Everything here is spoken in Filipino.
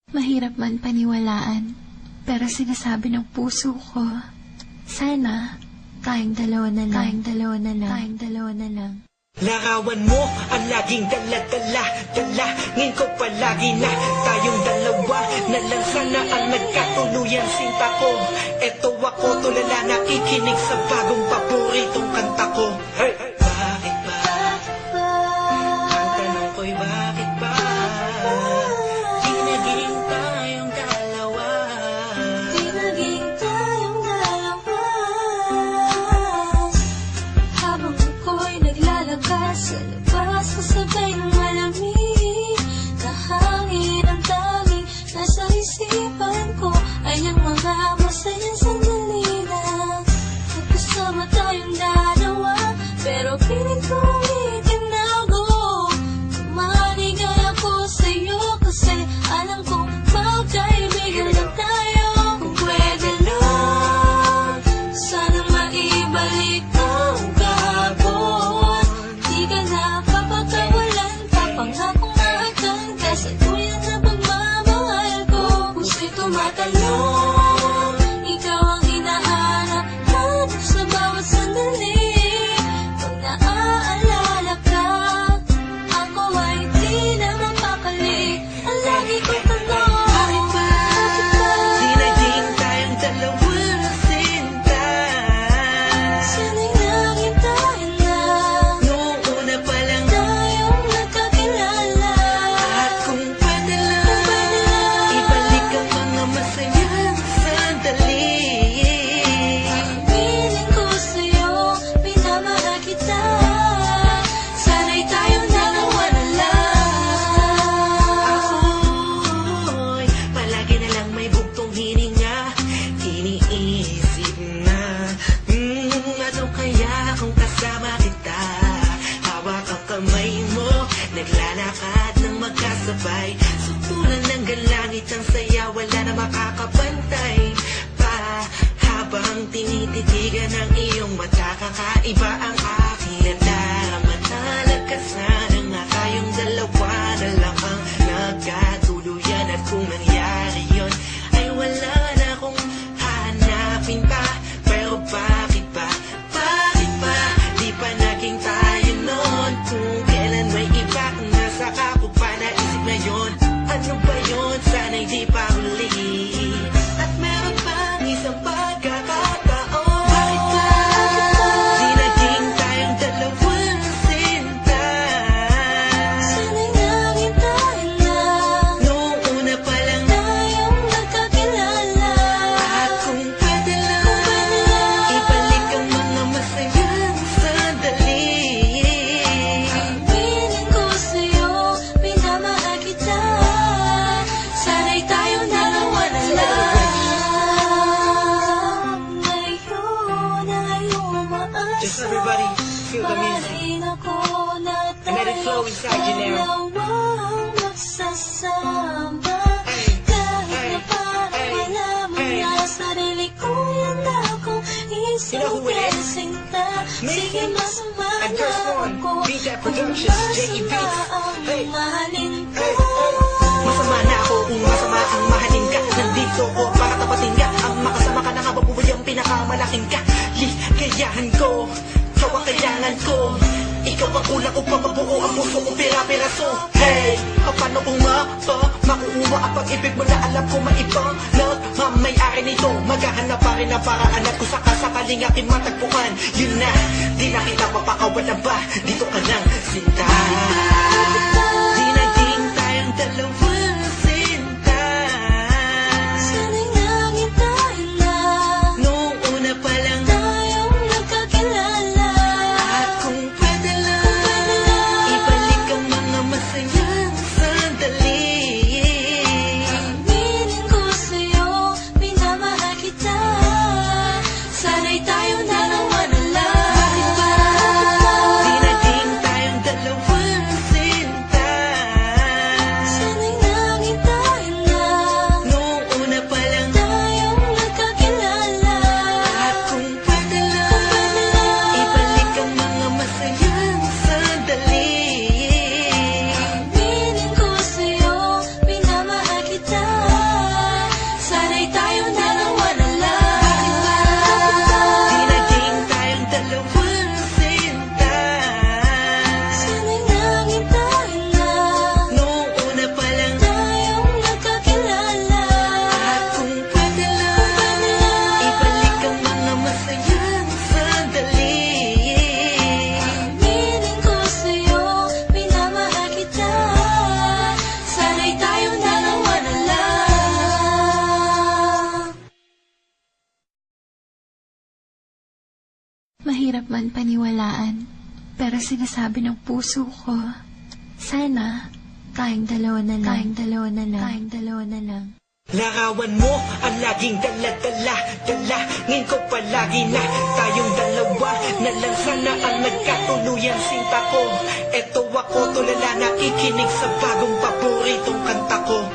Mahirap man paniwalaan, pero sinasabi ng puso ko, sana tayong dalawa na lang, tayong dalawa na lang. Larawan mo ang laging dala-dala, dalangin ko palagi na tayong dalawa na lang sana ang nagkatuluyan sinta ko. Eto ako tulala nakikinig sa bagong paboritong kanta ko. Hey! Bakit ba? Ang tanong ko'y bakit ba? Di naging tayong dalawa. Di naging tayong dalawa. Habang ako'y naglalabas sa labas, kasabay ng malamig na hangin ang tanging nasa isipan ko ay ang mga masayang sandali lang. Magkasama tayong dalawa, pero piling ko itinago. Tumaligay ako sa'yo kasi alam kong magkaibigan lang tayo. Kung pwede lang, sana maibalik ang kahapon. Di ka na papakawalan, papangakong maagkan ka sa tuyan na pagmamahal ko. Puso'y tumatalon, ikaw ang hinahanap natin sa bawat sandali. Pag naaalala ka, ako ay di na mapakali. Ang lagi kong tanong, bakit ba? Di naging tayong dalawa sinta. Sana'y naging tayo na Noong una pa lang tayong nagkakilala. at kung pwede lang, ibalik ang mga masayang sandali. Piling ko sa'yo, minamahal kita. Sana'y tayong dalawa na lang. Ako'y palagi na lang may bugtong hininga. Iniisip na ano kaya kung kasama kita. Hawak ang kamay mo, naglalakad ng magkasabay. Sutulan ng galangit ang saya, wala na makakapantay pa. Habang tinititigan ng iyong mata, kakaiba ang aking nadarama. Nalagkasan nga tayong dalawa na lang ang nagkatuluyan. At kung nangyari yun, ay wala na akong hahanapin pa. Pero bakit ba? Bakit ba? Di pa naging tayo noon. Kung kailan may iba, nasa ko pa naisip na yun. Ano ba yun? Sana'y di pa huli. At meron pang isang pagkakataon. Bakit ba? Di naging tayong dalawa sinta. Sana'y naging tayo na Noong una pa lang tayong nagkakilala. at kung pwede lang, ibalik ang mga masayang sandali. Piling ko sa'yo, minamahal kita. Sana'y tayong dalawa na lang. Ngayon umaasa, Just everybody feel the music. mahalin ako na And let it flow inside you now. dalawang magsasama. Hey, Kahit hey, na parang hey, wala mo hey. na sarili ko, yan akong You know who it is? sinta. Sige, Mason masama and na First One, ako. Beat That Productions, J.E. Kung Beats. masama ang Hey, mahalin ko. hey, hey. Masama na ako kung masama ang mahalin ka. Nandito ko para tapatin ka. Ang makasama ka na kababuhay ang pinakamalaking ka. Ligayahan ko, ikaw ang kailangan ko. Ikaw ang kulang upang mabuo ang puso kong pira-piraso. Hey, paano kung makukuha ang pag-ibig mo na alam ko maibang nagmamayari nito. Maghahanap pa rin ang paraan at kung sakasakaling aking matagpuan. Yun na, di na kita papakawalan ba? Dito ka lang, sinta. Di naging tayong dalawa sinta. Sana'y naging tayo na Noong una pa lang tayong nagkakilala. at kung pwede lang, ibalik ang mga masayang sandali. Piling ko sa'yo, minamahal kita. Sana'y tayong dalawa na lang. Di naging tayong dalawa sinta. Mahirap man paniwalaan, pero sinasabi ng puso ko, sana tayong dalawa na lang, tayong dalawa na lang, tayong dalawa na lang. Larawan mo ang laging dala-dala, dalangin ko palagi na tayong dalawa na lang sana ang nagkatuluyan sinta ko. Eto ako tulala nakikinig sa bagong paboritong kanta ko.